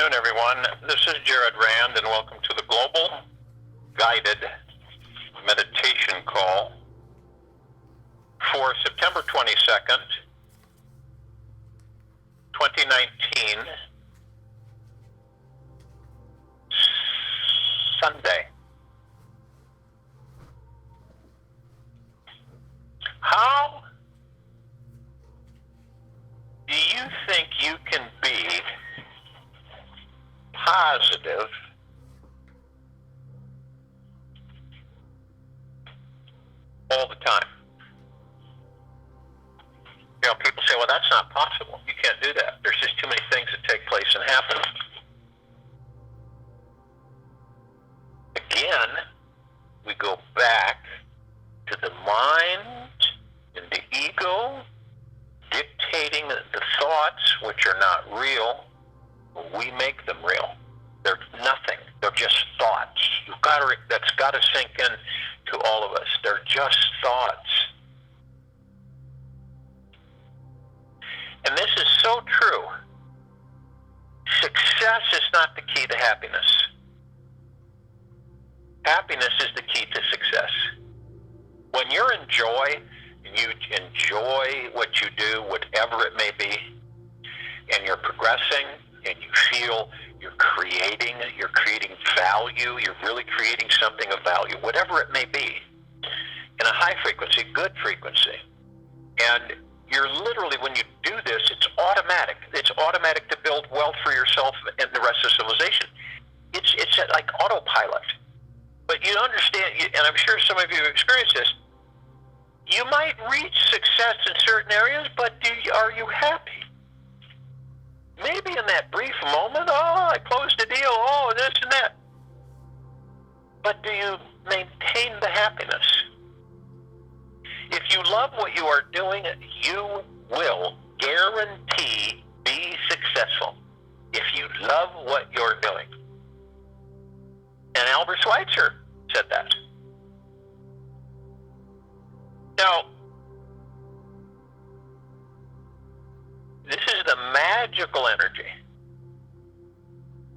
afternoon, everyone. This is Jared Rand, and welcome to the Global Guided Meditation Call for September 22nd, 2019, Sunday. How do you think you can be positive all the time? You know, people say, well, that's not possible. You can't do that. There's just too many things that take place and happen. Again, we go back to the mind and the ego dictating the thoughts, which are not real. We make them real. They're nothing. They're just thoughts. That's got to sink in to all of us. They're just thoughts. And this is so true. Success is not the key to happiness. Happiness is the key to success. When you're in joy, and you enjoy what you do, whatever it may be, and you're progressing, and you feel you're creating value, you're really creating something of value, whatever it may be, in a high frequency, good frequency. And you're literally, when you do this, it's automatic. It's automatic to build wealth for yourself and the rest of civilization. It's like autopilot. But you understand, and I'm sure some of you have experienced this, you might reach success in certain areas, but are you happy? Maybe in that brief moment, I closed the deal, this and that. But do you maintain the happiness? If you love what you are doing, you will guarantee be successful. If you love what you're doing. And Albert Schweitzer said that. Now, this is the magical energy.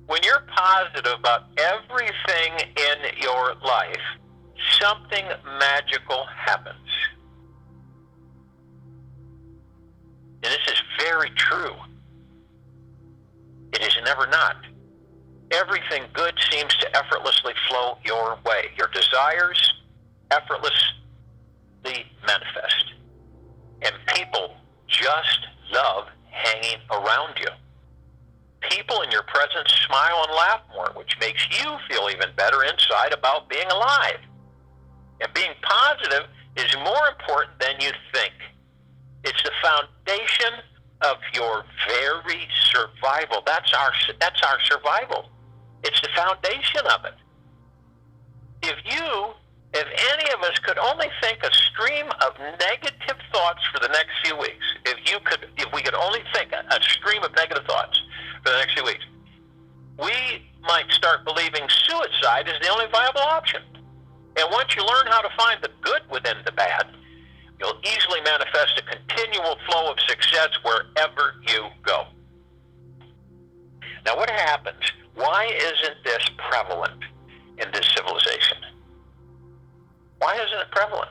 When you're positive about everything in your life, something magical happens. And this is very true. It is never not. Everything good seems to effortlessly flow your way. Your desires effortlessly manifest. And people just love hanging around you. People in your presence smile and laugh more, which makes you feel even better inside about being alive. And being positive is more important than you think. It's the foundation of your very survival. That's our survival. It's the foundation of it. If any of us could only think a stream of negative thoughts for the next few weeks, if we could only think a stream of negative thoughts for the next few weeks, we might start believing suicide is the only viable option. And once you learn how to find the good within the bad, you'll easily manifest a continual flow of success wherever you go. Now, what happens? Why isn't this prevalent in this civilization? Why isn't it prevalent?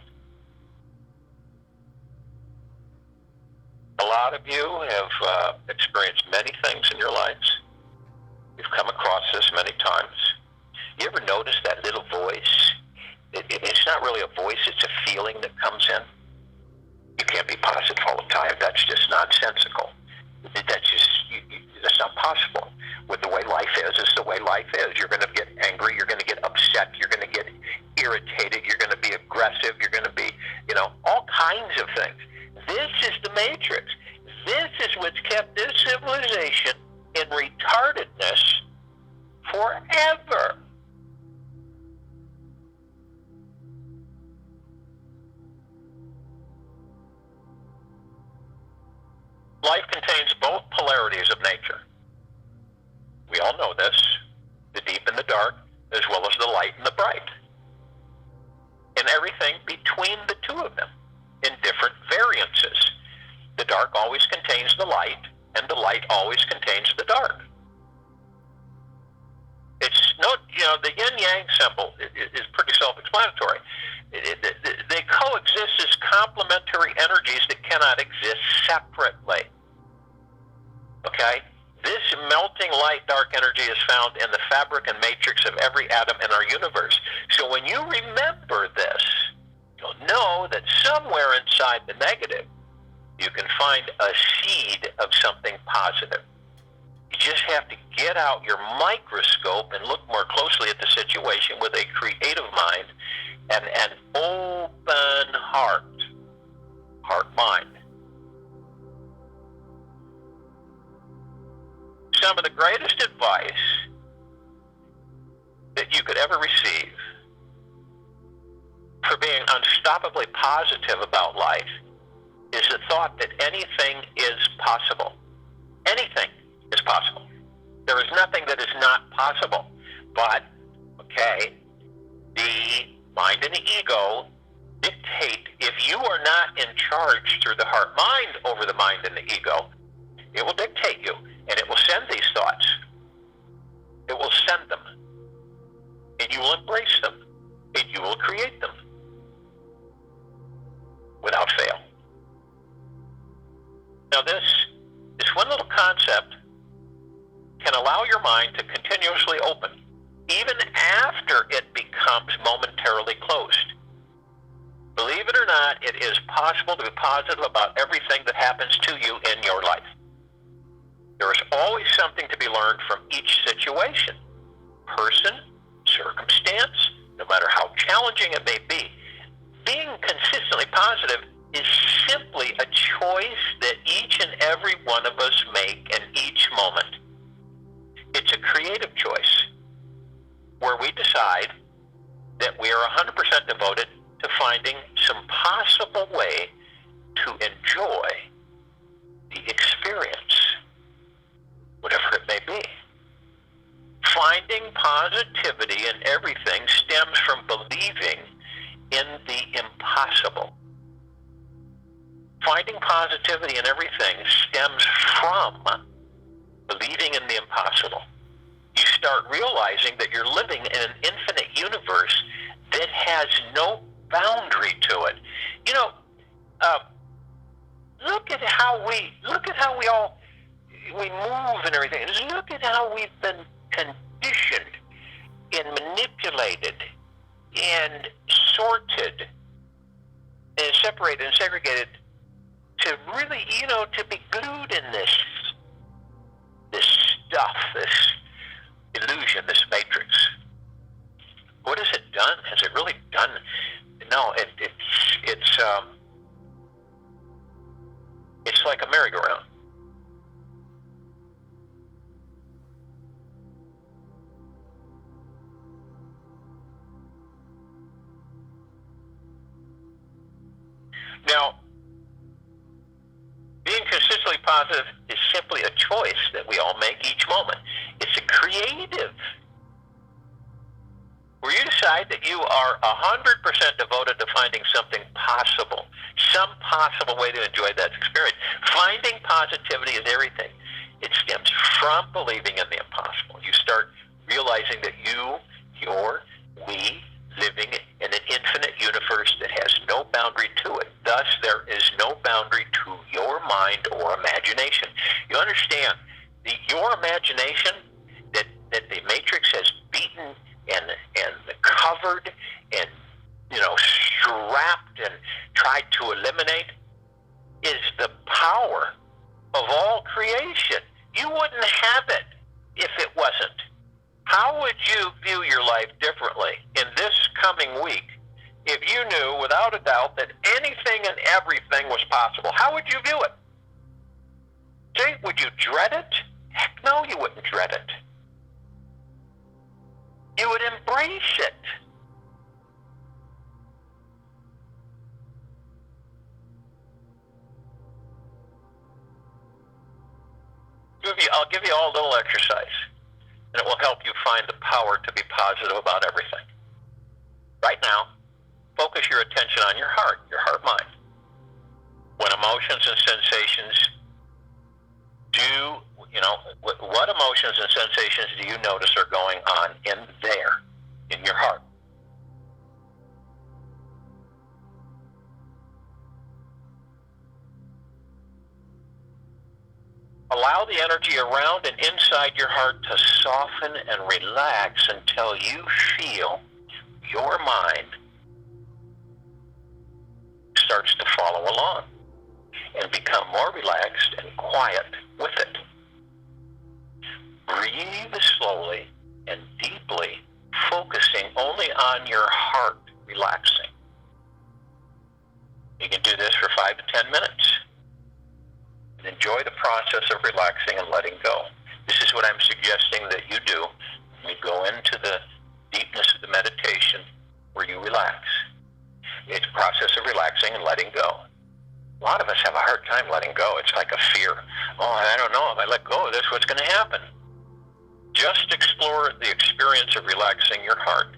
A lot of you have experienced many things in your lives. You've come across this many times. You ever notice that little voice? It's not really a voice, it's a feeling that comes in. You can't be positive all the time. That's just nonsensical. That's not possible. With the way life is, it's the way life is. You're going to get angry, you're going to get upset, you're going to get irritated, you're going to be aggressive, you're going to be, all kinds of things. This is the matrix. This is what's kept this civilization in retardedness forever. Life contains both polarities of nature. We all know this, the deep and the dark, as well as the light and the bright. And everything between the two of them in different variances. The dark always contains the light, and the light always contains the dark. the yin-yang symbol is pretty self-explanatory. They coexist as complementary energies that cannot exist separately. Okay? This melting light-dark energy is found in the fabric and matrix of every atom in our universe. So when you remember this, you'll know that somewhere inside the negative, you can find a seed of something positive. You just have to get out your microscope and look more closely at the situation with a creative mind and an open heart-mind. Some of the greatest advice that you could ever receive for being unstoppably positive about life is the thought that anything is possible. Anything is possible. There is nothing that is not possible. But, the mind and the ego dictate. If you are not in charge through the heart-mind over the mind and the ego, it will dictate you, and it will send these thoughts. It will send them, and you will embrace them, and you will create them without fail. Now this one little concept can allow your mind to continuously open, even after it becomes momentarily closed. Believe it or not, it is possible to be positive about everything that happens to you in your life. There is always something to be learned from each situation, person, circumstance, no matter how challenging it may be. Being consistently positive is simply a choice that each and every one of us make in each moment. It's a creative choice where we decide that we are 100% devoted to finding some possible way to enjoy the experience, whatever it may be. Finding positivity in everything stems from believing in the impossible. Finding positivity in everything stems from believing in the impossible. You start realizing that you're living in an infinite universe that has no boundary to it. Look at how we move and everything. Look at how we've been conditioned and manipulated and sorted and separated and segregated to really, to be glued in this stuff, this illusion, this matrix. What has it done? Has it really done? No, it's like a merry-go-round. Now, being consistently positive is simply a choice that we all make each moment. It's a creative, where you decide that you are 100% devoted to finding something possible, some possible way to enjoy that experience. Finding positivity is everything. It stems from believing in the impossible. You start realizing that we, living in an infinite universe that has no boundary to it. Thus, there is no boundary to your mind or imagination. You understand, your imagination that the Matrix has beaten and covered and strapped and tried to eliminate is the power of all creation. You wouldn't have it if it wasn't. How would you view your life differently in this coming week if you knew without a doubt that anything and everything was possible? How would you view it? See, would you dread it? Heck no, you wouldn't dread it. You would embrace it. I'll give you all a little exercise, and it will help you find the power to be positive about everything. Right now, focus your attention on your heart-mind. When emotions and sensations what emotions and sensations do you notice are going on in there? in your heart. Allow the energy around and inside your heart to soften and relax until you feel your mind starts to follow along and become more relaxed and quiet with it. Breathe slowly and deeply, focusing only on your heart relaxing. You can do this for 5 to 10 minutes. And enjoy the process of relaxing and letting go. This is what I'm suggesting that you do when we go into the deepness of the meditation where you relax. It's a process of relaxing and letting go. A lot of us have a hard time letting go. It's like a fear. Oh, I don't know. If I let go of this, what's going to happen? Just explore the experience of relaxing your heart.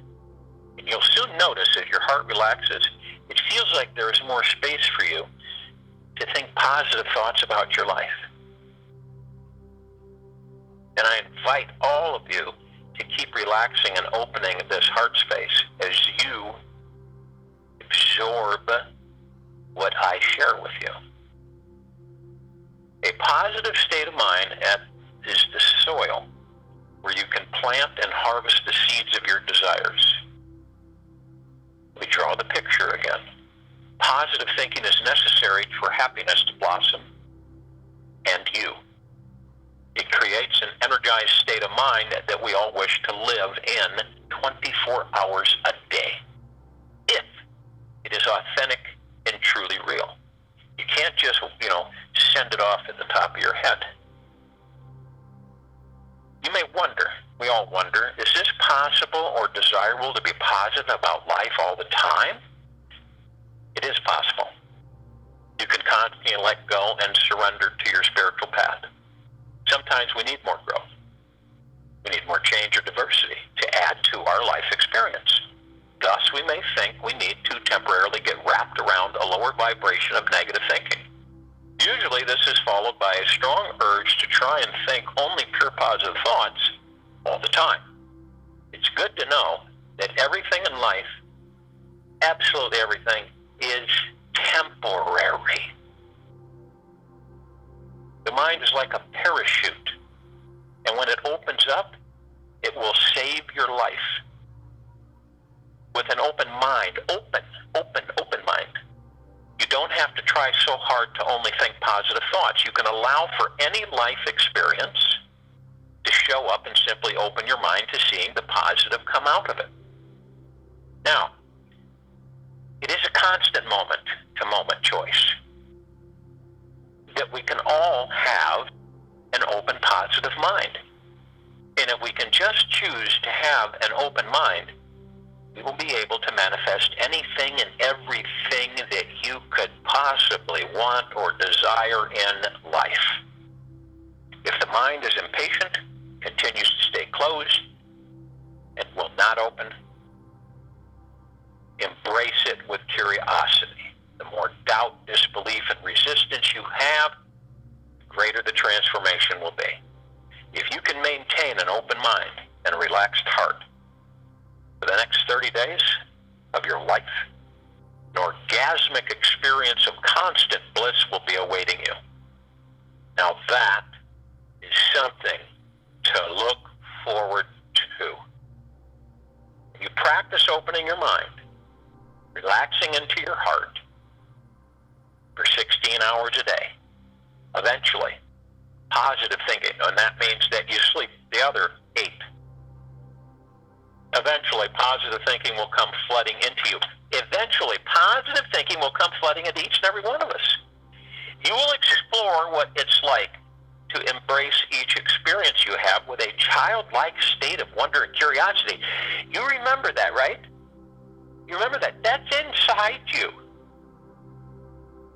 And you'll soon notice as your heart relaxes, it feels like there is more space for you to think positive thoughts about your life. And I invite all of you to keep relaxing and opening this heart space as you absorb what I share with you. A positive state of mind is the soil where you can plant and harvest the seeds of your desires. We draw the picture again. Positive thinking is necessary for happiness to blossom. And you. It creates an energized state of mind that we all wish to live in 24 hours a day, if it is authentic and truly real. You can't just, send it off at the top of your head. You may wonder, we all wonder, is this possible or desirable to be positive about life all the time? It is possible. You can constantly let go and surrender to your spiritual path. Sometimes we need more growth. We need more change or diversity to add to our life experience. Thus, we may think we need to temporarily get wrapped around a lower vibration of negative thinking. Usually, this is followed by a strong urge to try and think only pure positive thoughts all the time. It's good to know that everything in life, absolutely everything, is temporary. The mind is like a parachute, and when it opens up, it will save your life. With an open mind, open mind, you don't have to try so hard to only think positive thoughts. You can allow for any life experience to show up and simply open your mind to seeing the positive come out of it. Now, it is a constant moment-to-moment choice that we can all have an open, positive mind. And if we can just choose to have an open mind, we will be able to manifest anything and everything that you could possibly want or desire in life. If the mind is impatient, continues to stay closed, and will not open, embrace it with curiosity. The more doubt, disbelief, and resistance you have, the greater the transformation will be. If you can maintain an open mind and a relaxed heart for the next 30 days of your life, an orgasmic experience of constant bliss will be awaiting you. Now that is something to look forward to. You practice opening your mind, relaxing into your heart for 16 hours a day. Eventually, positive thinking, and that means that you sleep the other 8. Eventually, positive thinking will come flooding into you. Eventually, positive thinking will come flooding into each and every one of us. You will explore what it's like to embrace each experience you have with a childlike state of wonder and curiosity. You remember that, right? You remember that? That's inside you.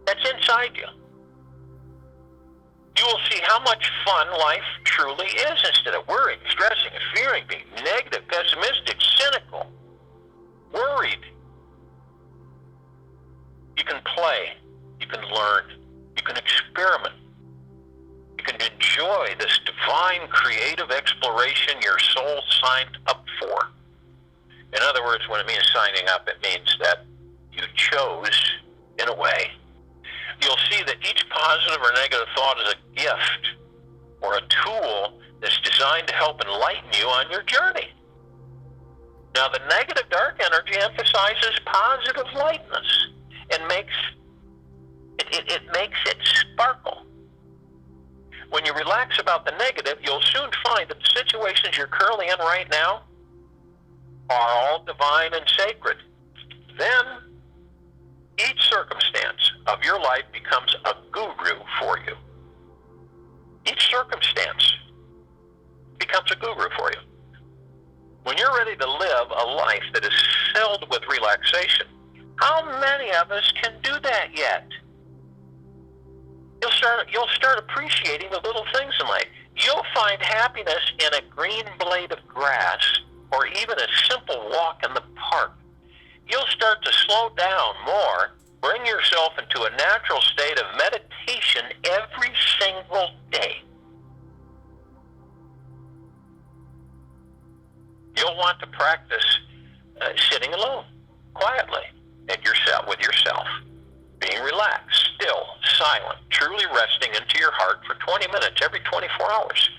That's inside you. You will see how much fun life truly is instead of worrying, stressing, fearing, being negative, pessimistic, cynical, worried. You can play. You can learn. You can experiment. You can enjoy this divine creative exploration your soul signed up for. In other words, when it means signing up, it means that you chose, in a way. You'll see that each positive or negative thought is a gift or a tool that's designed to help enlighten you on your journey. Now, the negative dark energy emphasizes positive lightness and makes it sparkle. When you relax about the negative, you'll soon find that the situations you're currently in right now are all divine and sacred. Then, each circumstance of your life becomes a guru for you. Each circumstance becomes a guru for you. When you're ready to live a life that is filled with relaxation, how many of us can do that yet? You'll start appreciating the little things in life. You'll find happiness in a green blade of grass or even a simple walk in the park. You'll start to slow down more, bring yourself into a natural state of meditation every single day. You'll want to practice sitting alone, quietly, with yourself, being relaxed, still, silent, truly resting into your heart for 20 minutes every 24 hours.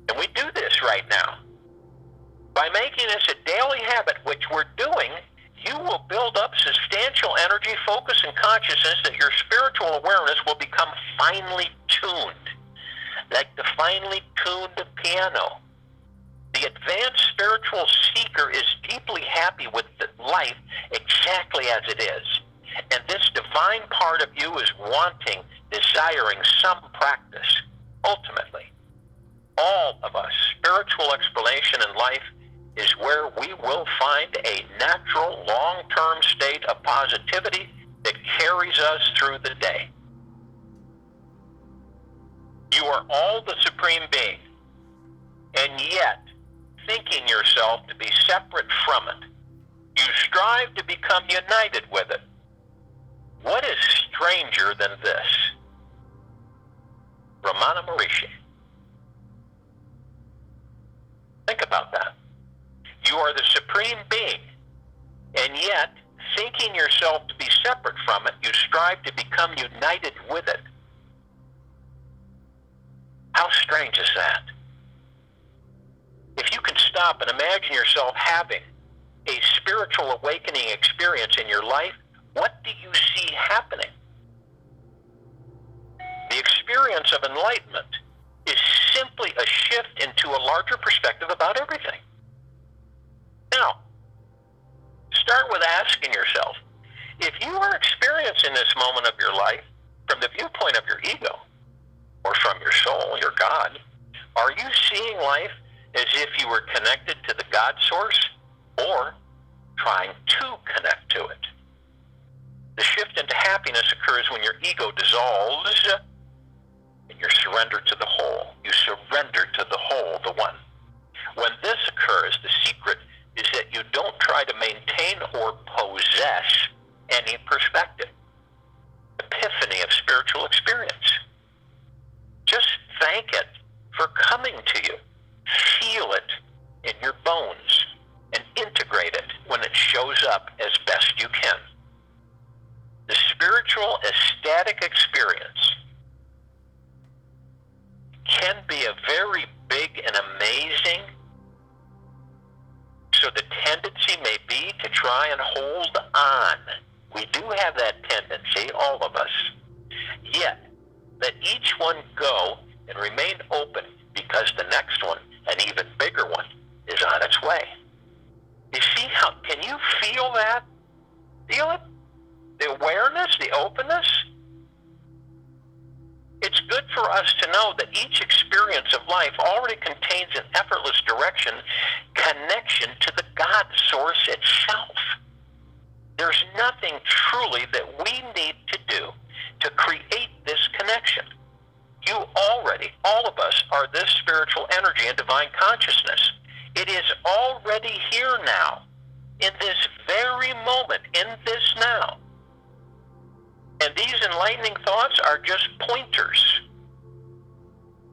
And we do this right now. By making this a daily habit, which we're doing, you will build up substantial energy, focus, and consciousness that your spiritual awareness will become finely tuned, like the finely tuned piano. The advanced spiritual seeker is deeply happy with life exactly as it is. And this divine part of you is wanting, desiring some practice. Ultimately, all of us, spiritual exploration in life is where we will find a natural, long-term state of positivity that carries us through the day. You are all the Supreme Being, and yet thinking yourself to be separate from it. You strive to become united with it. What is stranger than this? Ramana Maharishi. Think about that. You are the Supreme Being, and yet, thinking yourself to be separate from it, you strive to become united with it. How strange is that? If you can stop and imagine yourself having a spiritual awakening experience in your life, what do you see happening? The experience of enlightenment is simply a shift into a larger perspective about everything. Now, start with asking yourself, if you are experiencing this moment of your life from the viewpoint of your ego, or from your soul, your God, are you seeing life as if you were connected to the God source, or trying to connect to it? The shift into happiness occurs when your ego dissolves and you're surrendered to the whole. You surrender to the whole, the one. When this occurs, the secret is that you don't try to maintain or possess any perspective. Epiphany of spiritual experience. Just thank it for coming to you. Feel it in your bones and integrate it when it shows up as best you can. The spiritual ecstatic experience can be a very big and amazing, so the tendency may be to try and hold on. We do have that tendency, all of us. Yet, let each one go and remain open, because the next one, an even bigger one, is on its way. You see how, can you feel that? Feel it? The awareness, the openness? It's good for us to know that each experience of life already contains an effortless direction, connection to the God source itself. There's nothing truly that we need to do to create this connection. You already, all of us, are this spiritual energy and divine consciousness. It is already here now, in this very moment, in this now. And these enlightening thoughts are just pointers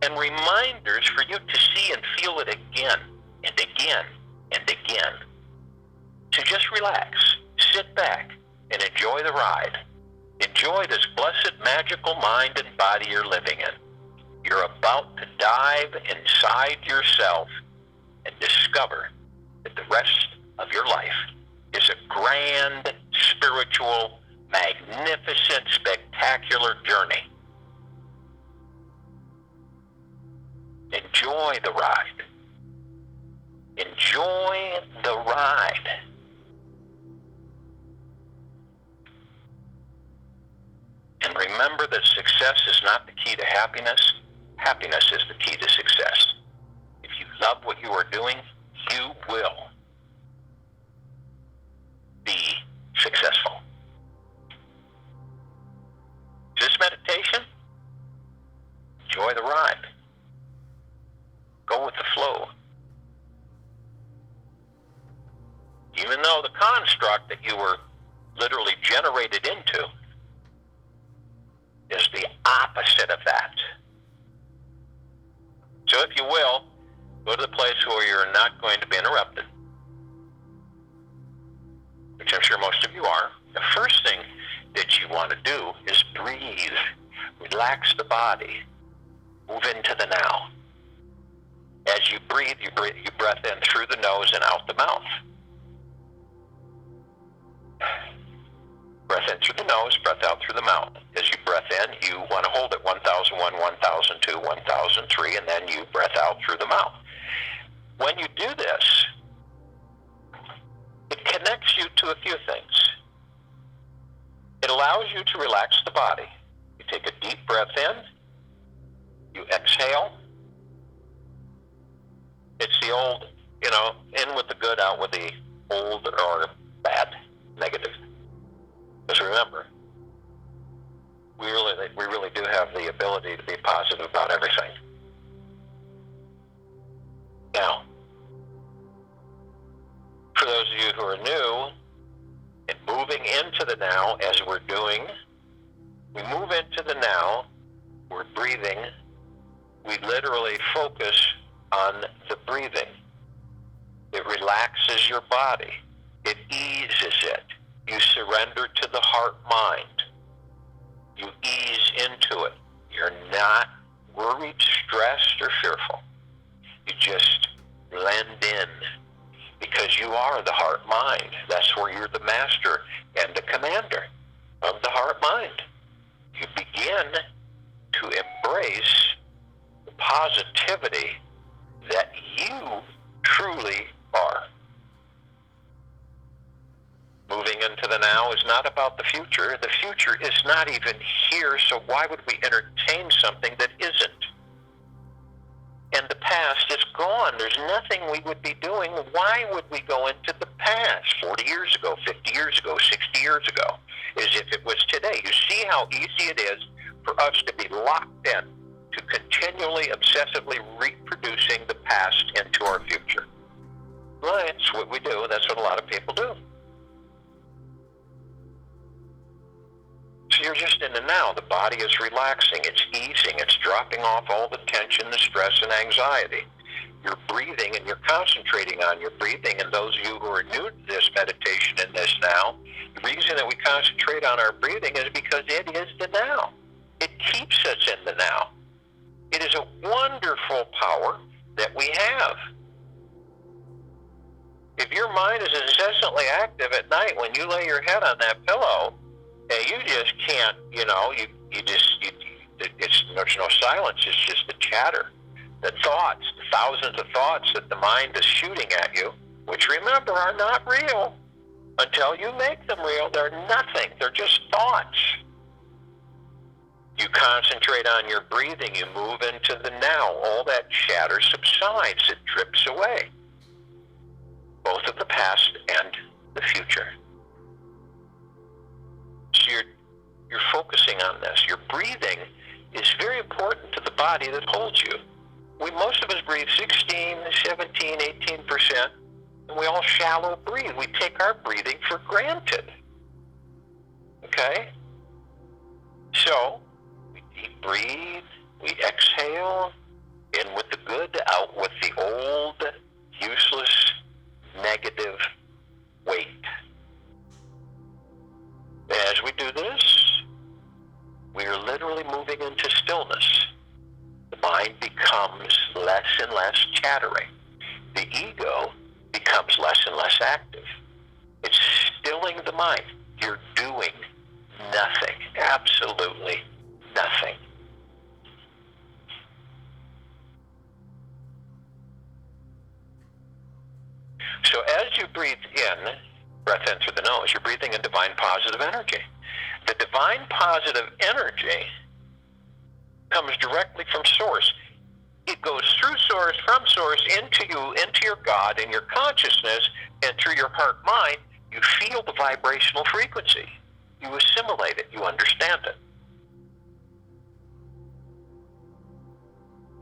and reminders for you to see and feel it again and again and again. to just relax, sit back, and enjoy the ride. Enjoy this blessed, magical mind and body you're living in. You're about to dive inside yourself and discover that the rest of your life is a grand, spiritual, magnificent, spectacular journey. Enjoy the ride. Enjoy the ride. And remember that success is not the key to happiness. Happiness is the key to success. If you love what you are doing, you will be successful. Is this meditation? Enjoy the ride. Go with the flow. Even though the construct that you were literally generated into is the opposite of that. So if you will, go to the place where you're not going to be interrupted, which I'm sure most of you are. The first thing that you want to do is breathe. Relax the body. Move into the now. As you breathe, you breath in through the nose and out the mouth. Breath in through the nose, breath out through the mouth. As you breath in, you want to hold it 1001, 1002, 1003, and then you breath out through the mouth. When you do this, it connects you to a few things. It allows you to relax the body. You take a deep breath in, you exhale. It's the old, in with the good, out with the old or bad, negative. Because remember, we really do have the ability to be positive about everything. Now, for those of you who are new and moving into the now, as we're doing, we move into the now, we're breathing, we literally focus on the breathing. It relaxes your body. It eases it. You surrender to the heart-mind. You ease into it. You're not worried, stressed, or fearful. You just blend in because you are the heart-mind. That's where you're the master and the commander of the heart-mind. You begin to embrace the positivity that you truly are. Moving into the now is not about the future. The future is not even here, so why would we entertain something that isn't? And the past is gone. There's nothing we would be doing. Why would we go into the past 40 years ago, 50 years ago, 60 years ago, as if it was today? You see how easy it is for us to be locked in to continually, obsessively reproducing the past into our future. Well, that's what we do. That's what a lot of people do. So you're just in the now. The body is relaxing. It's easing. It's dropping off all the tension, the stress, and anxiety. You're breathing, and you're concentrating on your breathing. And those of you who are new to this meditation in this now, the reason that we concentrate on our breathing is because it is the now. It keeps us in the now. It is a wonderful power that we have. If your mind is incessantly active at night when you lay your head on that pillow, you just can't, there's no silence. It's just the chatter, the thoughts, the thousands of thoughts that the mind is shooting at you, which remember are not real. Until you make them real, they're nothing. They're just thoughts. You concentrate on your breathing. You move into the now. All that chatter subsides. It drips away. Both of the past and the future. So you're focusing on this. Your breathing is very important to the body that holds you. Most of us breathe 16, 17, 18%, and we all shallow breathe. We take our breathing for granted. Okay? So, we deep breathe, we exhale, in with the good, out with the old, useless, negative waste. less chattering. The ego becomes less and less active. It's stilling the mind. You're doing nothing, absolutely nothing. So as you breathe in, breath in through the nose, you're breathing in divine positive energy. The divine positive energy comes directly from source. It goes through source, from source, into you, into your God, in your consciousness, and through your heart mind, you feel the vibrational frequency. You assimilate it. You understand it.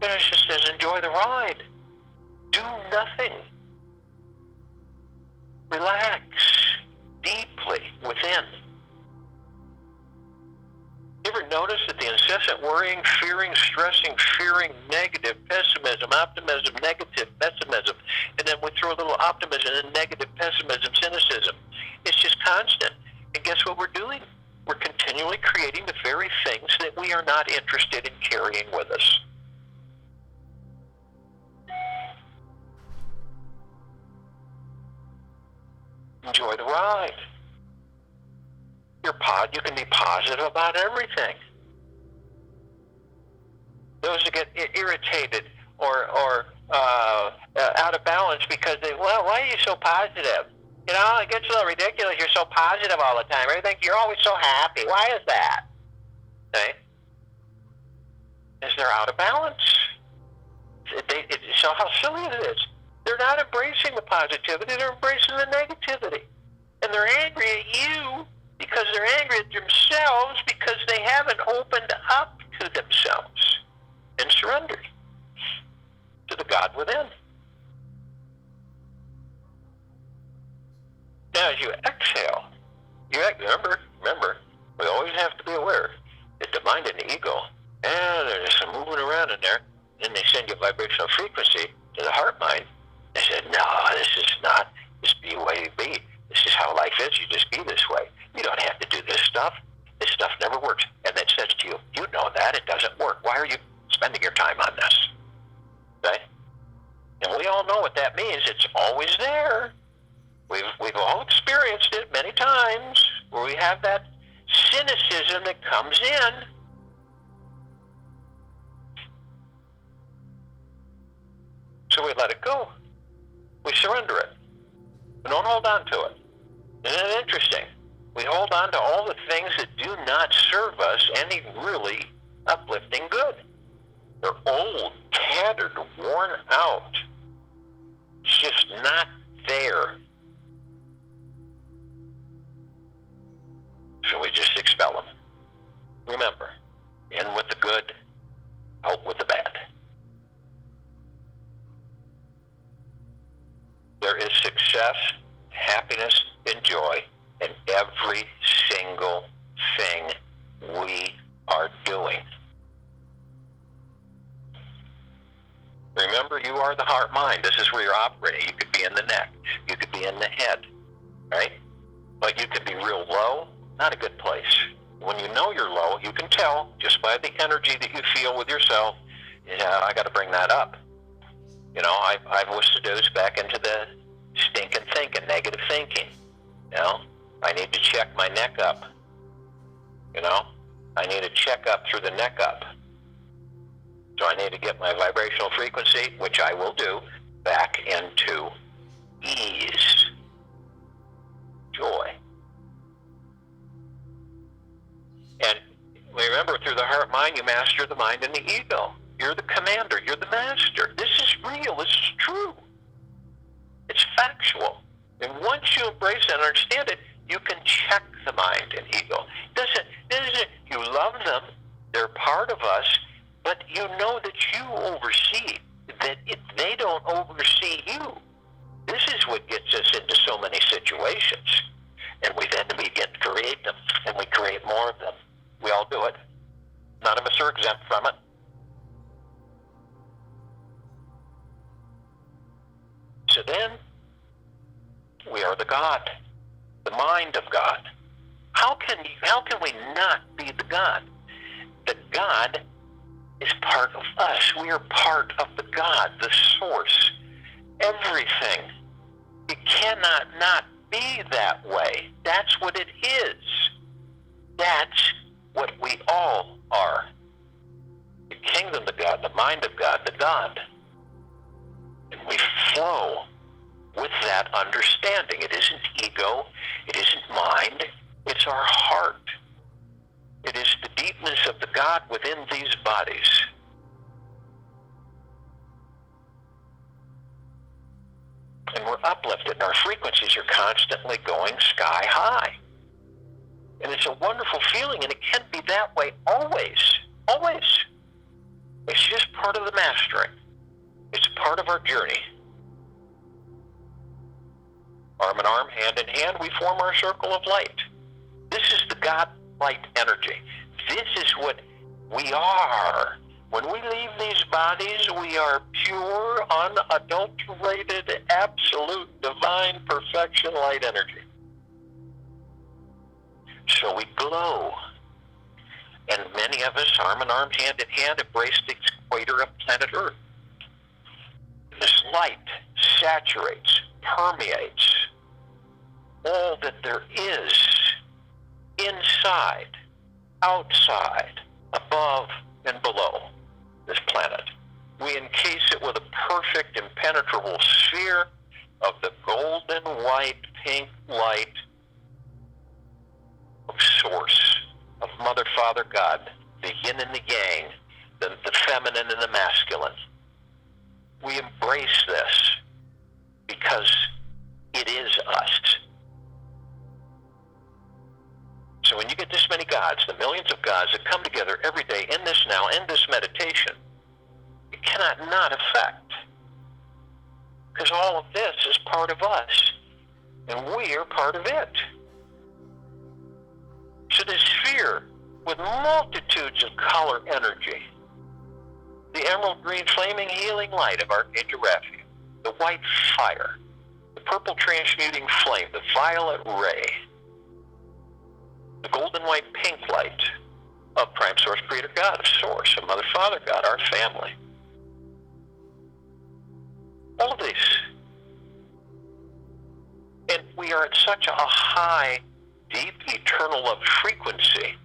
And it just says, enjoy the ride. Do nothing. Relax deeply within. You ever notice that the incessant worrying, fearing, stressing, fearing, negative, pessimism, optimism, negative, pessimism, and then we throw a little optimism and negative, pessimism, cynicism. It's just constant. And guess what we're doing? We're continually creating the very things that we are not interested in carrying with us. Enjoy the ride. You can be positive about everything. Those who get irritated or out of balance because why are you so positive? You know, it gets a little ridiculous. You're so positive all the time. Everything, you're always so happy. Why is that? Okay? Is they're out of balance. So how silly it is. They're not embracing the positivity. They're embracing the negativity. And they're angry at you because they're angry at themselves because they haven't opened up to themselves and surrendered to the God within. Now, as you exhale, remember, we always have to be aware that the mind and the ego, there's some moving around in there. Then they send you vibrational frequency to the heart mind. They said, no, this is not. Just be the way you be. This is how life is. You just be this way. You don't have to do this stuff. This stuff never works. And it says to you, you know that. It doesn't work. Why are you spending your time on this? Okay? And we all know what that means. It's always there. We've all experienced it many times where we have that cynicism that comes in. So we let it go. We surrender it. We don't hold on to it. Isn't it interesting? We hold on to all the things that do not serve us any really uplifting good. They're old, tattered, worn out. It's just not there. So we just expel them. Remember, in with the good, out with the bad. There is success, happiness, and joy in every single thing we are doing. Remember, you are the heart mind. This is where you're operating. You could be in the neck. You could be in the head, right? But you could be real low. Not a good place. When you know you're low, you can tell just by the energy that you feel with yourself, I got to bring that up. You know, I've was seduced back into the stinking thinking, negative thinking. You know, I need to check my neck up. You know, I need to check up through the neck up. So I need to get my vibrational frequency, which I will do, back into ease, joy. And remember, through the heart mind, you master the mind and the ego. You're the commander. You're the master. This is real. This is true. It's factual. And once you embrace it and understand it, you can check the mind and ego. You love them. They're part of us. But you know that you oversee. That they don't oversee you. This is what gets us into so many situations. And we then begin to create them. And we create more of them. We all do it. None of us are exempt from it. So then, we are the God, the mind of God. How can we not be the God? The God is part of us. We are part of the God, the source, everything. It cannot not be that way. That's what it is. That's what we all are. The kingdom of God, the mind of God, the God. And we flow with that understanding. It isn't ego. It isn't mind. It's our heart. It is the deepness of the God within these bodies. And we're uplifted, and our frequencies are constantly going sky high. And it's a wonderful feeling, and it can be that way always. Always. It's just part of the mastering. It's part of our journey. Arm in arm, hand in hand, we form our circle of light. This is the God light energy. This is what we are. When we leave these bodies, we are pure, unadulterated, absolute, divine, perfection light energy. So we glow. And many of us, arm in arm, hand in hand, embrace the equator of planet Earth. This light saturates, permeates all that there is inside, outside, above, and below this planet. We encase it with a perfect, impenetrable sphere of the golden, white, pink light of Source, of Mother, Father, God, the yin and the yang, the feminine and the masculine. We embrace this because it is us. So when you get this many gods, the millions of gods that come together every day in this now, in this meditation, it cannot not affect. Because all of this is part of us, and we are part of it. So this sphere with multitudes of color energy, the emerald green flaming healing light of Archangel Raphael, the white fire, the purple transmuting flame, the violet ray, the golden white pink light of Prime Source Creator God, of Source, of Mother Father God, our family. All of these. And we are at such a high, deep, eternal love frequency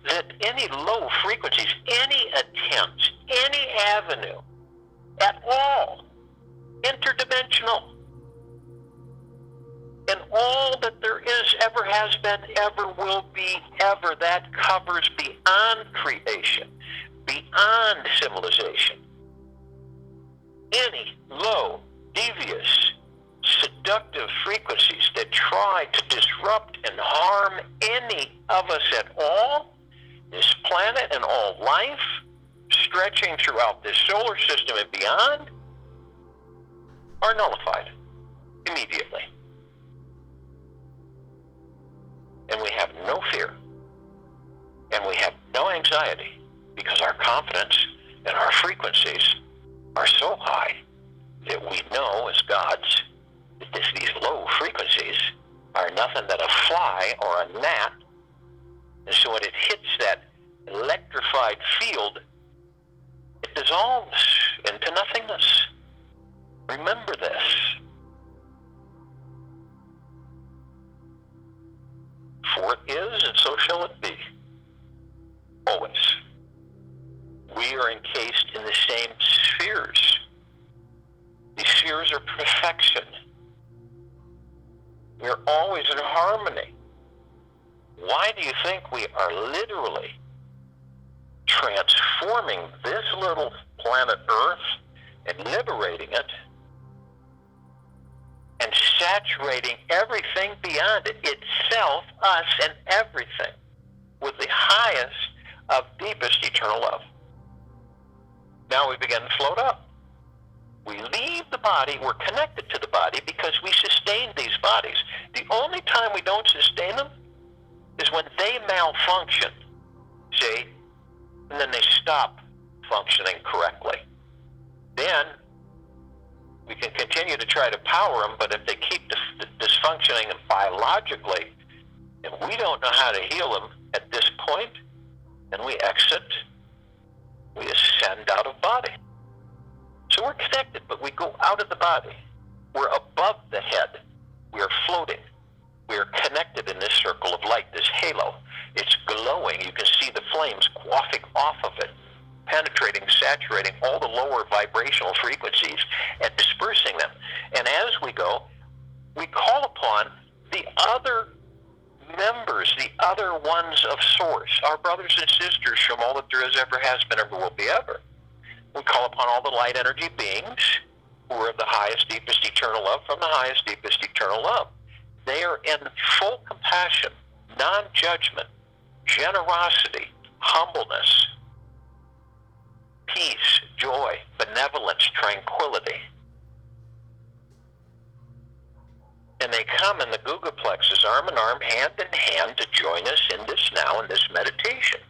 that any low frequencies, any attempts, any avenue at all, interdimensional, and all that there is, ever has been, ever will be, ever, that covers beyond creation, beyond civilization. Any low, devious, seductive frequencies that try to disrupt and harm any of us at all, this planet and all life, stretching throughout this solar system and beyond, are nullified immediately. And we have no fear, and we have no anxiety, because our confidence and our frequencies are so high that we know as gods that these low frequencies are nothing but a fly or a gnat. And so when it hits that electrified field, it dissolves into nothingness. Remember this. For it is, and so shall it be. Always. We are encased in the same spheres. These spheres are perfection. We are always in harmony. Why do you think we are literally transforming this little planet Earth and liberating it and saturating everything beyond it, itself, us, and everything, with the highest of deepest eternal love? Now we begin to float up. We leave the body, we're connected to the body because we sustain these bodies. The only time we don't sustain them is when they malfunction, see, and then they stop functioning correctly. Then we can continue to try to power them, but if they keep dysfunctioning biologically, and we don't know how to heal them at this point, then we exit We ascend out of body. So we're connected, but we go out of the body. We're above the head. We are floating. We are connected in this circle of light, this halo. It's glowing. You can see the flames quaffing off of it, penetrating, saturating all the lower vibrational frequencies and dispersing them. And as we go, we call upon the other members, the other ones of Source, our brothers and sisters from all that there is, ever has been, ever will be, ever. We call upon all the light energy beings who are of the highest, deepest, eternal love from the highest, deepest, eternal love. They are in full compassion, non-judgment, generosity, humbleness, peace, joy, benevolence, tranquility. And they come in the Guga plexus, arm in arm, hand in hand, to join us in this now, in this meditation.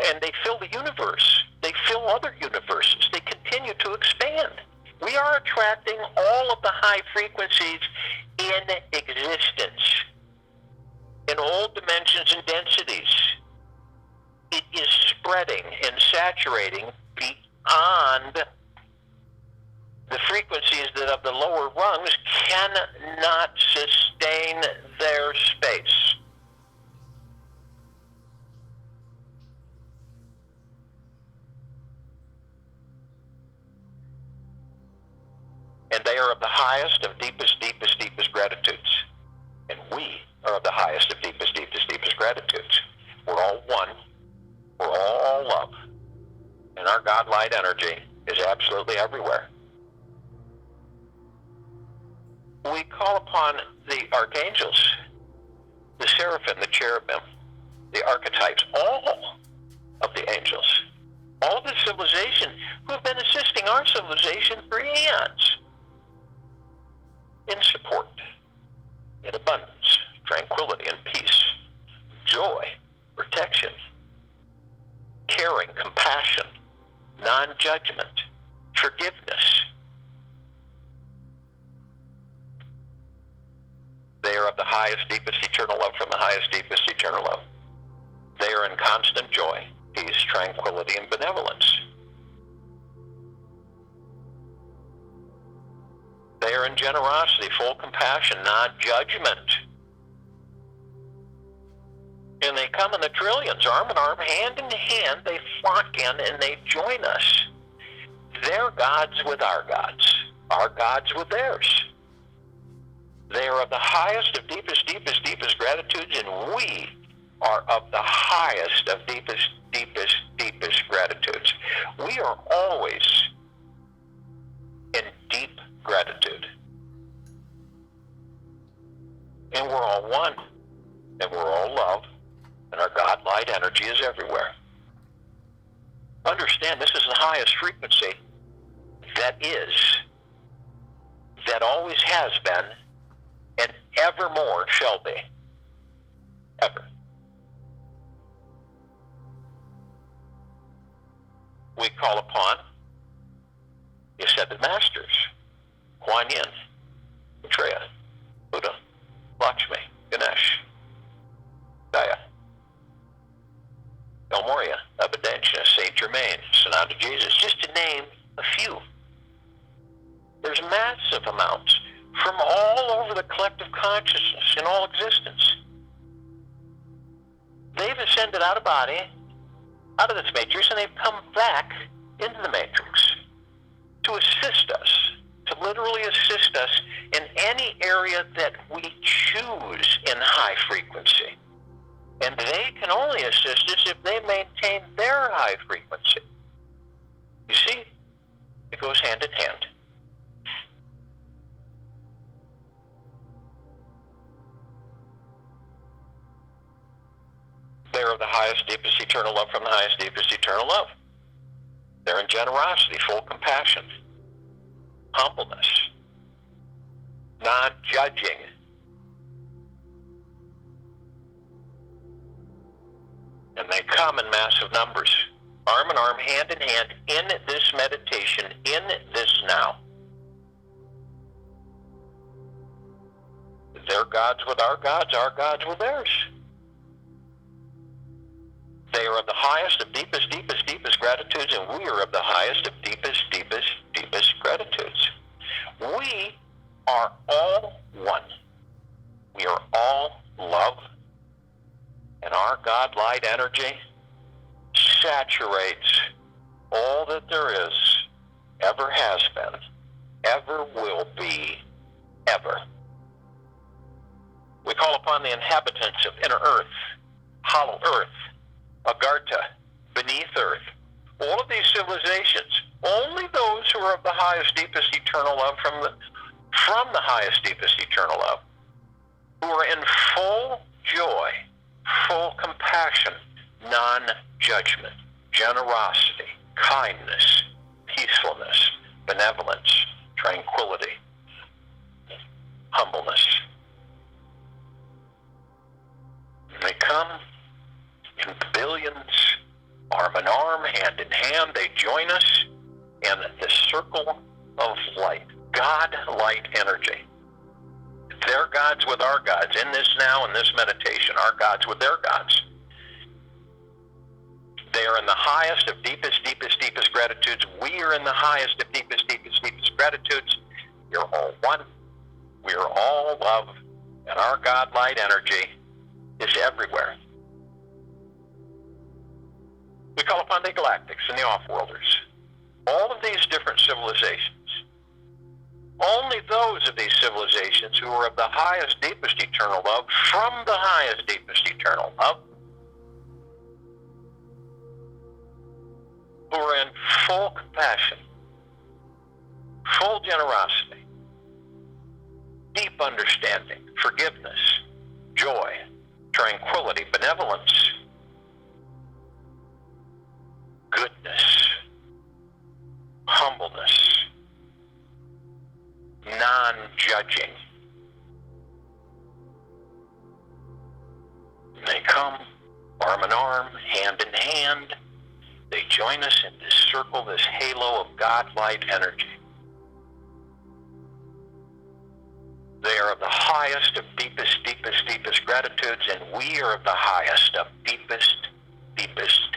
And they fill the universe. They fill other universes. They continue to expand. We are attracting all of the high frequencies in existence, in all dimensions and densities. It is spreading and saturating beyond the frequencies that of the lower rungs cannot sustain their space. And they are of the highest, of deepest, deepest, deepest gratitudes. And we are of the highest, of deepest, deepest, deepest gratitudes. We're all one. We're all love. And our God light energy is absolutely everywhere. We call upon the archangels, the seraphim, the cherubim, the archetypes, all of the angels, all of the civilization who have been assisting our civilization for eons, in support, in abundance, tranquility and peace, joy, protection, caring, compassion, non-judgment, forgiveness. They are of the highest, deepest, eternal love from the highest, deepest, eternal love. They are in constant joy, peace, tranquility, and benevolence. They are in generosity, full compassion, non-judgment. And they come in the trillions, arm in arm, hand in hand. They flock in and they join us. Their gods with our gods with theirs. They are of the highest, of deepest, deepest, deepest gratitudes, and we are of the highest, of deepest, deepest, deepest gratitudes. We are always in deep gratitude. And we're all one, and we're all love, and our God light energy is everywhere. Understand, this is the highest frequency that is, that always has been, and evermore shall be. Ever. We call upon the ascended masters, Kuan Yin, Maitreya, Buddha, Lakshmi, Ganesh, Gaia, El Morya, Abundancia, Saint Germain, Sananda Jesus, just to name a few. There's massive amounts from all over the collective consciousness in all existence. They've ascended out of body, out of this matrix, and they've come back into the matrix to assist us, to literally assist us in any area that we choose in high frequency. And they can only assist us if they maintain their high frequency. You see, it goes hand in hand. They're of the highest, deepest, eternal love from the highest, deepest, eternal love. They're in generosity, full compassion, humbleness, non-judging. And they come in massive numbers, arm in arm, hand in hand, in this meditation, in this now. Their gods with our gods with theirs. They are of the highest of deepest, deepest, deepest gratitudes, and we are of the highest of deepest, deepest, deepest gratitudes. We are all one. We are all love, and our God light energy saturates all that there is, ever has been, ever will be, ever. We call upon the inhabitants of inner earth, hollow earth, Agartha, beneath earth, all of these civilizations, only those who are of the highest, deepest, eternal love from the highest, deepest, eternal love, who are in full joy, full compassion, non-judgment, generosity, kindness, peacefulness, benevolence, tranquility, humbleness. And they come in billions, arm in arm, hand in hand. They join us in this circle of light, God light energy. Their gods with our gods, in this now, in this meditation, our gods with their gods. They are in the highest of deepest, deepest, deepest gratitudes. We are in the highest of deepest, deepest, deepest gratitudes. We are all one. We are all love. And our God light energy is everywhere. We call upon the galactics and the off-worlders. All of these different civilizations. Only those of these civilizations who are of the highest, deepest eternal love from the highest, deepest eternal love, who are in full compassion, full generosity, deep understanding, forgiveness, joy, tranquility, benevolence, goodness, humbleness, non-judging. They come arm in arm, hand in hand. They join us in this circle, this halo of God light energy. They are of the highest of deepest, deepest, deepest gratitudes, and we are of the highest of deepest, deepest,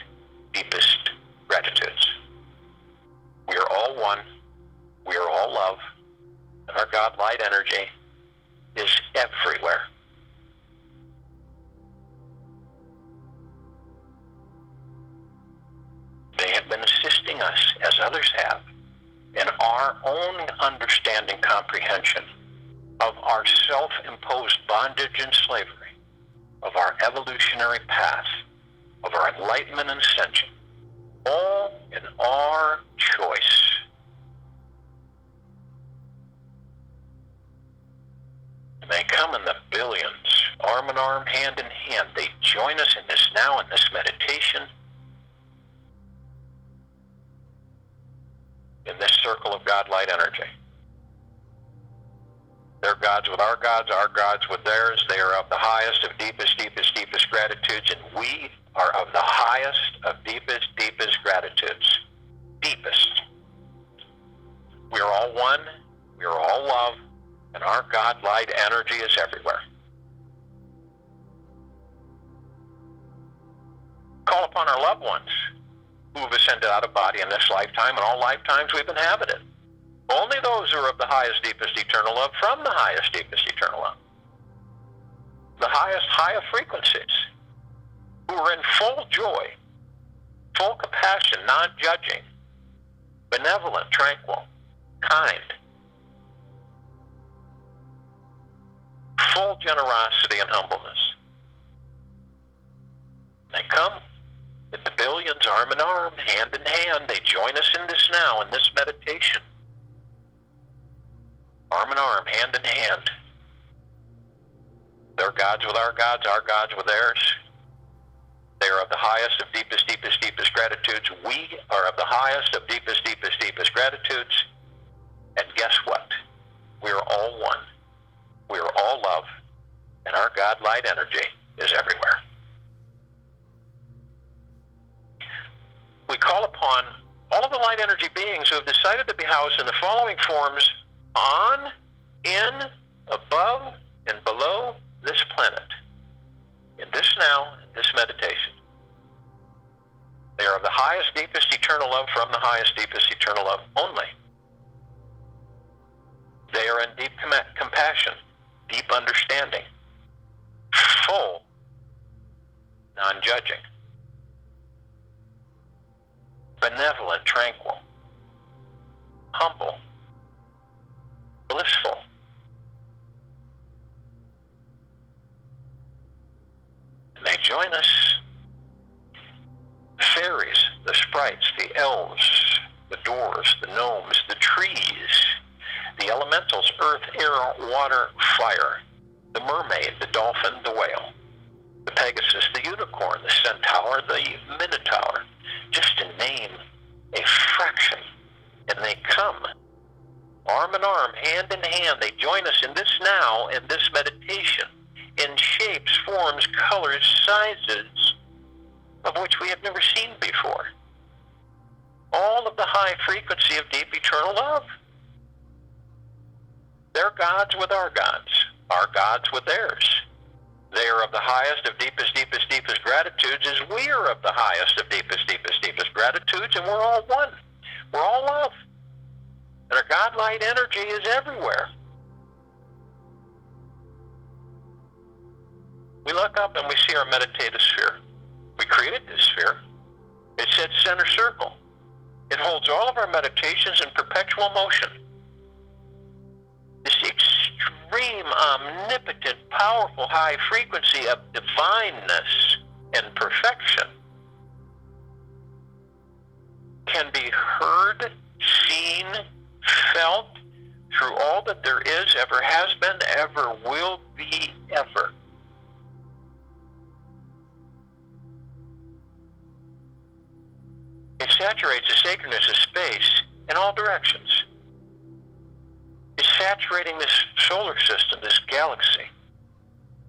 deepest gratitudes. We are all one. We are all love. And our God light energy is everywhere. They have been assisting us, as others have, in our own understanding, comprehension of our self-imposed bondage and slavery, of our evolutionary path, of our enlightenment and ascension, all in our choice. And they come in the billions, arm in arm, hand in hand. They join us in this now, in this meditation, in this circle of God light energy. Their gods with our gods with theirs. They are of the highest of deepest, deepest, deepest gratitudes, and we are of the highest of deepest, deepest gratitudes. Deepest. We are all one. We are all love, and our God light energy is everywhere. Call upon our loved ones who have ascended out of body in this lifetime and all lifetimes we've inhabited. Only those who are of the highest, deepest, eternal love from the highest, deepest, eternal love. The highest, higher frequencies, who are in full joy, full compassion, non-judging, benevolent, tranquil, kind, full generosity and humbleness. They come with the billions, arm in arm, hand in hand. They join us in this now, in this meditation. Arm in arm, hand in hand. Their gods with our gods with theirs. They are of the highest of deepest, deepest, deepest gratitudes. We are of the highest of deepest, deepest, deepest gratitudes. And guess what? We are all one. We are all love. And our God light energy is everywhere. We call upon all of the light energy beings who have decided to be housed in the following forms on, in, above, and below this planet. In this now, in this meditation. love from the highest, deepest, eternal love only. They are in deep compassion, deep understanding, full, non-judging, benevolent, tranquil, humble, blissful. And they join us. Fairies, the sprites, the elves, the dwarves, the gnomes, the trees, the elementals, earth, air, water, fire, the mermaid, the dolphin, the whale, the Pegasus, the unicorn, the centaur, the minotaur, just to name a fraction. And they come, arm in arm, hand in hand. They join us in this now, in this meditation, in shapes, forms, colors, sizes, of which we have never seen before. All of the high frequency of deep eternal love. They're gods with our gods with theirs. They are of the highest of deepest, deepest, deepest gratitudes, as we are of the highest of deepest, deepest, deepest gratitudes, and we're all one. We're all love. And our God-light energy is everywhere. We look up and we see our meditative sphere. We created this sphere. It's at center circle. It holds all of our meditations in perpetual motion. This extreme, omnipotent, powerful high frequency of divineness and perfection can be heard, seen, felt through all that there is, ever has been, ever will be, ever. It saturates the sacredness of space in all directions. It's saturating this solar system, this galaxy,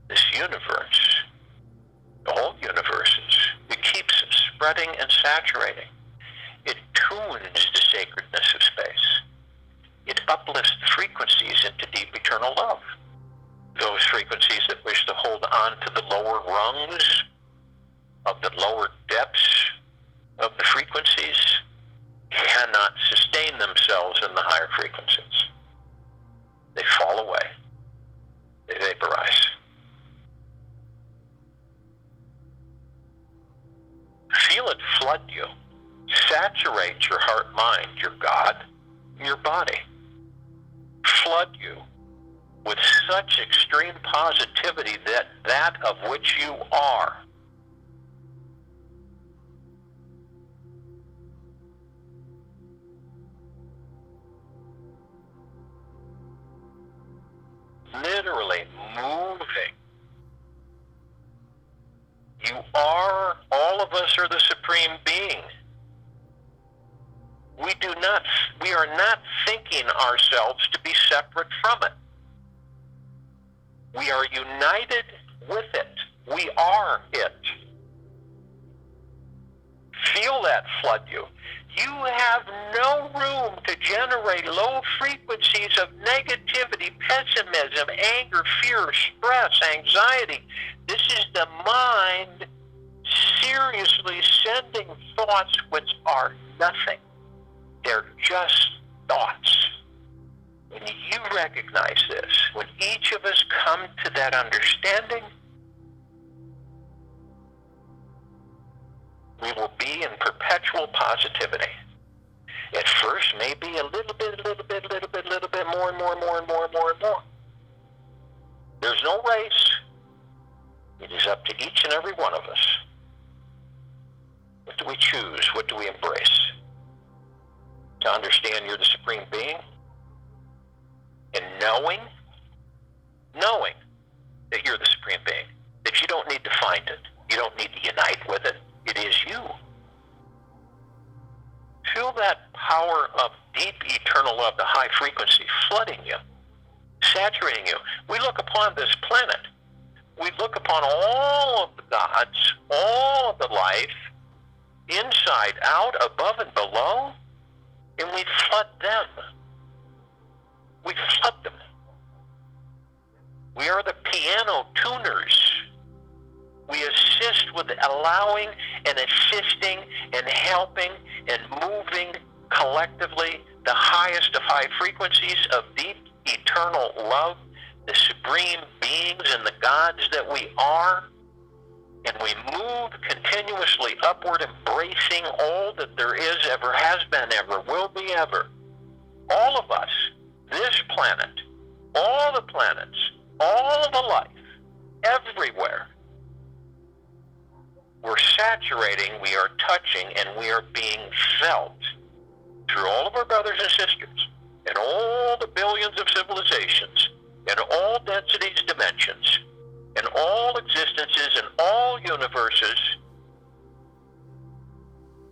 this universe, the whole universes. It keeps spreading and saturating. It tunes the sacredness of space. It uplifts the frequencies into deep eternal love. Those frequencies that wish to hold on to the lower rungs of the lower depths of the frequencies cannot sustain themselves in the higher frequencies. They fall away. They vaporize. Feel it flood you. Saturate your heart, mind, your God, your body. Flood you with such extreme positivity that of which you are. Literally moving. You are, all of us are the Supreme Being. We are not thinking ourselves to be separate from it. We are united with it. We are it. Feel that flood you. You have no room to generate low frequencies of negativity, pessimism, anger, fear, stress, anxiety. This is the mind seriously sending thoughts which are nothing. They're just thoughts. When you recognize this, when each of us come to that understanding, we will be in perpetual positivity. At first, maybe a little bit more and more. There's no race. It is up to each and every one of us. What do we choose? What do we embrace? To understand you're the Supreme Being, and knowing that you're the Supreme Being, that you don't need to find it. You don't need to unite with it. It is you. Feel that power of deep eternal love, the high frequency, flooding you, saturating you. We look upon this planet. We look upon all of the gods, all of the life, inside, out, above and below, and we flood them. We flood them. We are the piano tuners We assist with allowing and assisting and helping and moving collectively the highest of high frequencies of deep eternal love, the supreme beings and the gods that we are. And we move continuously upward, embracing all that there is, ever has been, ever will be, ever. All of us, this planet, all the planets, all the life, everywhere. We're saturating, we are touching, and we are being felt through all of our brothers and sisters, and all the billions of civilizations, and all densities, dimensions, and all existences, and all universes.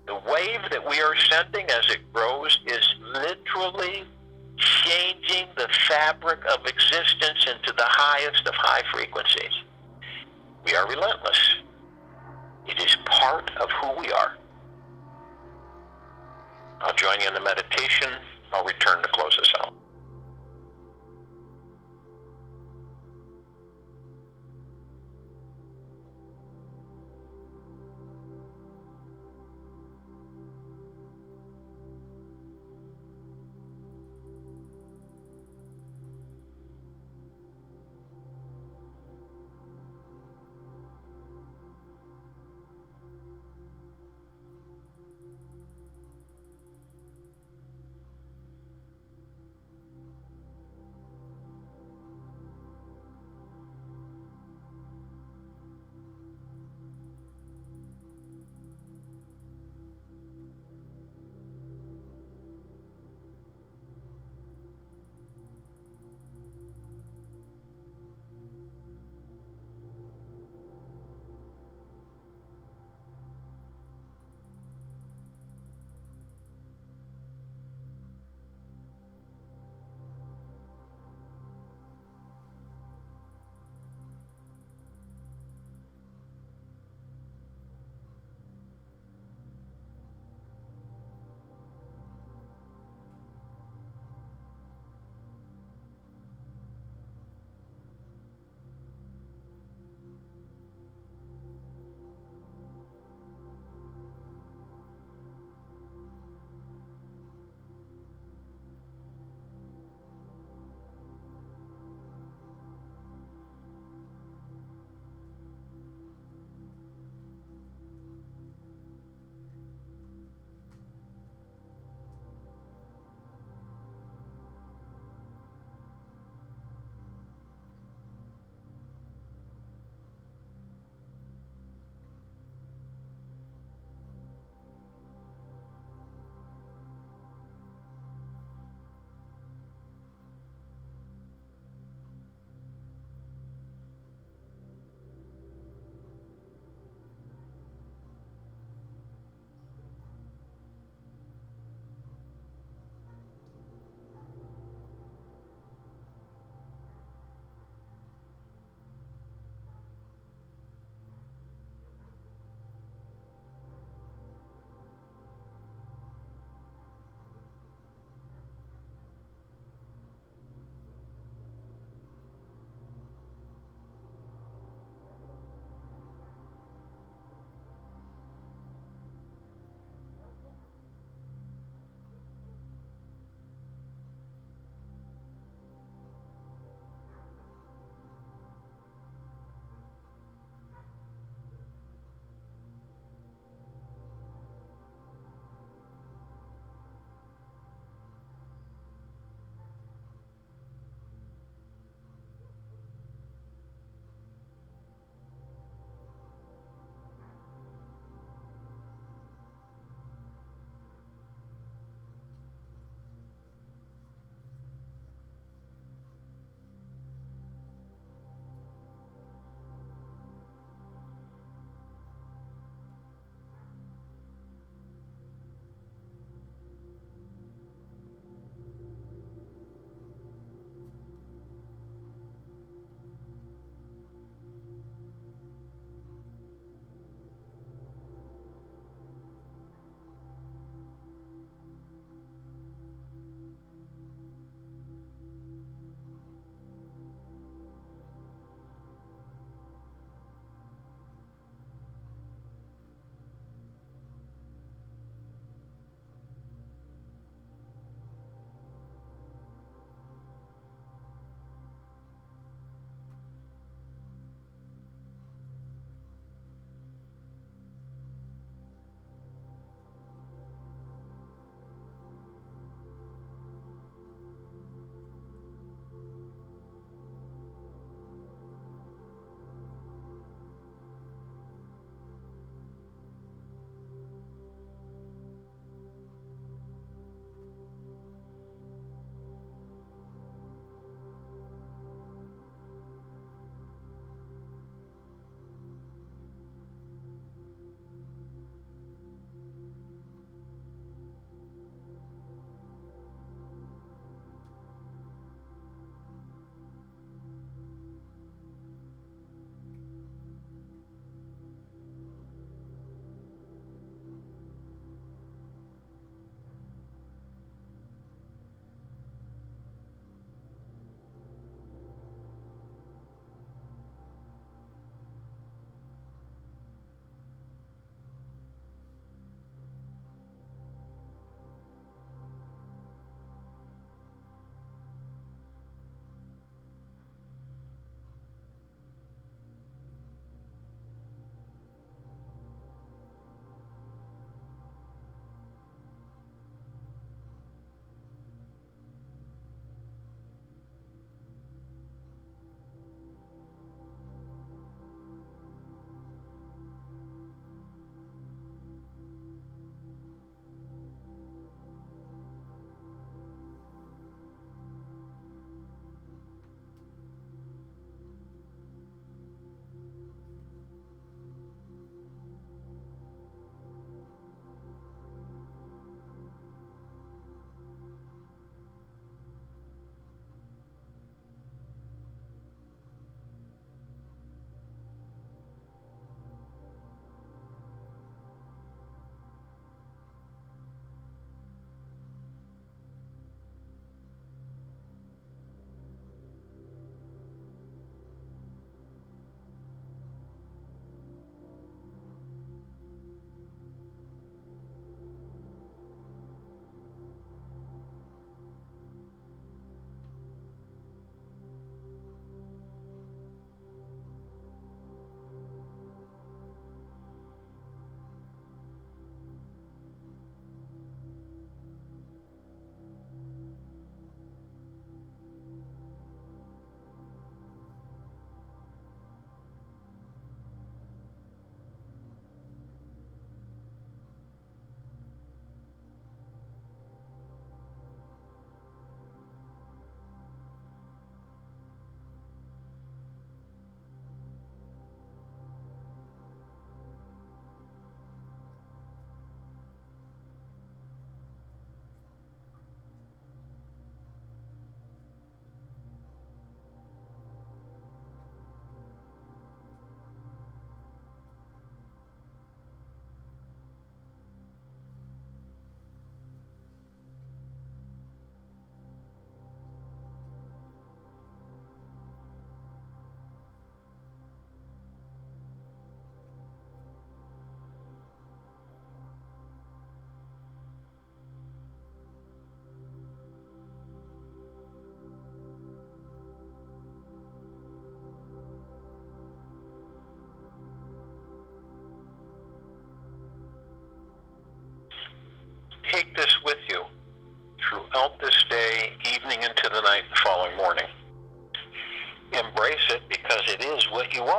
The wave that we are sending as it grows is literally changing the fabric of existence into the highest of high frequencies. We are relentless. It is part of who we are. I'll join you in the meditation. I'll return to close us out.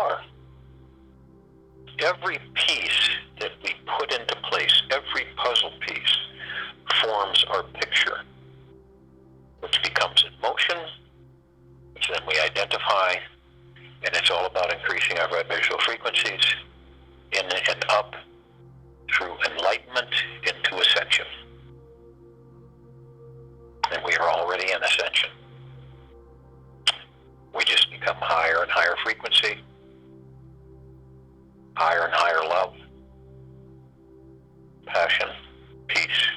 are. Every piece that we put into place, every puzzle piece, forms our picture, which becomes in motion, which then we identify, and it's all about increasing our red visual frequencies in and up through enlightenment into ascension. And we are already in ascension. We just become higher and higher frequency, higher and higher love, passion, peace.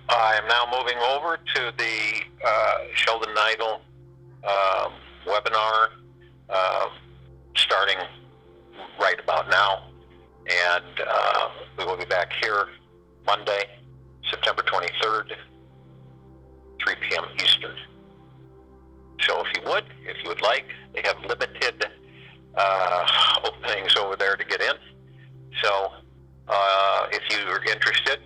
I am now moving over to the Sheldon Neidel webinar, starting right about now. And we will be back here Monday, September 23rd, 3 p.m. Eastern. So if you would like, they have limited openings over there to get in. So if you are interested,